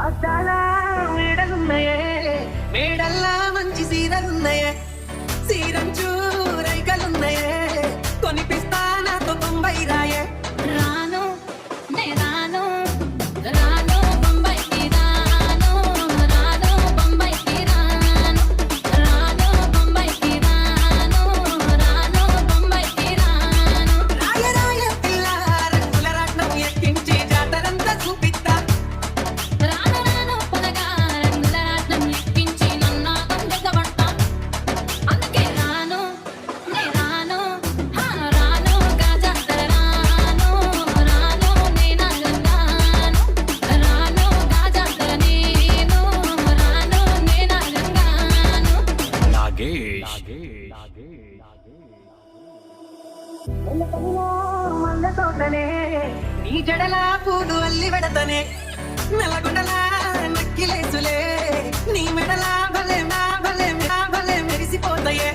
అద్దాల మేడలున్నాయే, మేడల్లా మంచి సీరలున్నాయే, సీరంచు రైకలున్నాయే, కొనిపిస్తా నాతో 90 రాయే. రాను నే రాను రాను బొంబాయికి రాను రాను బొంబాయికి రాను రాను బొంబాయికి రాను రాను బొంబాయికి రాను. రాయ రాయ పిల్ల రంగుల రాట్నం ఎక్కించి జాతరంతా చూపిస్తా. రాను రాను పొదగా రంగుల రాట్నం ఎక్కించి నన్ను గంగెగబడతా. అందుకే రాను నే రాను రాను గాజాతర రాను రాను నే నాగంగాను రాను గాజాతర నేను రాను నే నాగంగాను. నాగేష్ మల్ల తోటనే నీ జడలా పూలు అల్లి పెడతనే, నల్లగొండలా నక్కిలేసులే నీ మెడలా భలే నా భలే మెరిసిపోతాయే.